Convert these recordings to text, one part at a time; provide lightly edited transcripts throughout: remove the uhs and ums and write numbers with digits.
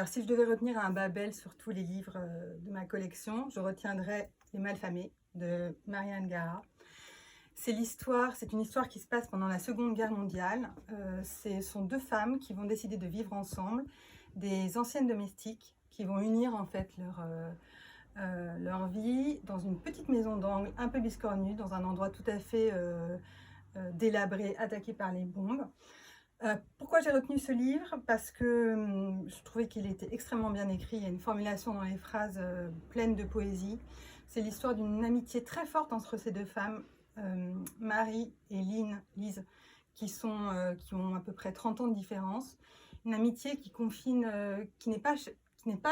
Alors, si je devais retenir un Babel sur tous les livres de ma collection, je retiendrais Les Malfamés de Marianne Gaha. C'est une histoire qui se passe pendant la Seconde Guerre mondiale. Ce sont deux femmes qui vont décider de vivre ensemble, des anciennes domestiques qui vont unir en fait leur vie dans une petite maison d'angle un peu biscornue, dans un endroit tout à fait délabré, attaqué par les bombes. Pourquoi j'ai retenu ce livre? Parce que je trouvais qu'il était extrêmement bien écrit. Il y a une formulation dans les phrases pleine de poésie. C'est l'histoire d'une amitié très forte entre ces deux femmes, Marie et Lise, qui ont à peu près 30 ans de différence. Une amitié qui confine, qui n'est pas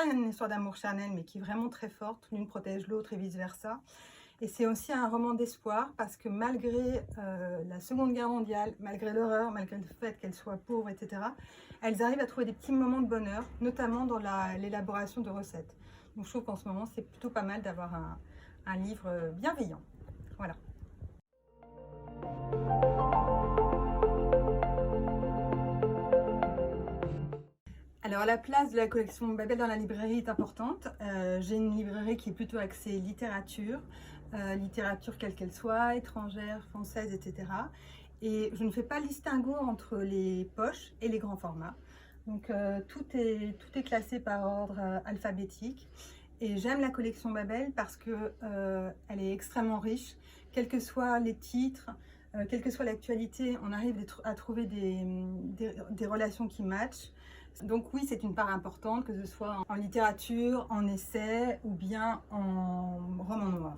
une histoire d'amour charnel, mais qui est vraiment très forte. L'une protège l'autre et vice-versa. Et c'est aussi un roman d'espoir parce que malgré la Seconde Guerre mondiale, malgré l'horreur, malgré le fait qu'elles soient pauvres, etc., elles arrivent à trouver des petits moments de bonheur, notamment dans l'élaboration de recettes. Donc je trouve qu'en ce moment, c'est plutôt pas mal d'avoir un livre bienveillant. Voilà. Alors la place de la collection Babel dans la librairie est importante. J'ai une librairie qui est plutôt axée littérature, littérature quelle qu'elle soit, étrangère, française, etc. Et je ne fais pas le distinguo entre les poches et les grands formats. Donc tout est classé par ordre alphabétique. Et j'aime la collection Babel parce que elle est extrêmement riche, quels que soient les titres, quelle que soit l'actualité, on arrive à trouver des relations qui matchent. Donc oui, c'est une part importante, que ce soit en littérature, en essai ou bien en roman noir.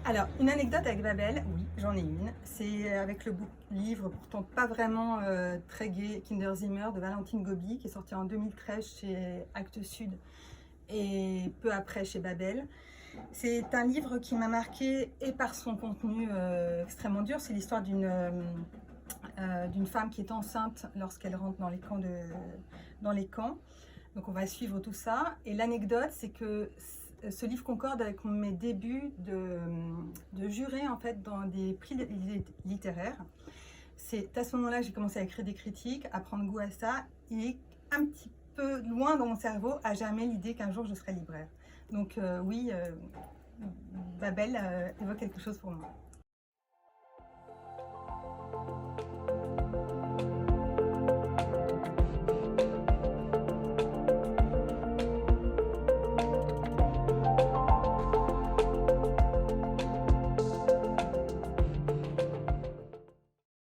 Alors, une anecdote avec Babel, oui, j'en ai une. C'est avec le livre pourtant pas vraiment très gai, Kinder Zimmer de Valentine Gobi, qui est sorti en 2013 chez Actes Sud et peu après chez Babel. C'est un livre qui m'a marqué et par son contenu extrêmement dur. C'est l'histoire d'une femme qui est enceinte lorsqu'elle rentre dans les camps. Donc on va suivre tout ça. Et l'anecdote, c'est que ce livre concorde avec mes débuts de jurer en fait dans des prix littéraires. C'est à ce moment-là que j'ai commencé à écrire des critiques, à prendre goût à ça, et un petit peu loin dans mon cerveau, à jamais l'idée qu'un jour je serai libraire. Donc oui, Babel évoque quelque chose pour moi.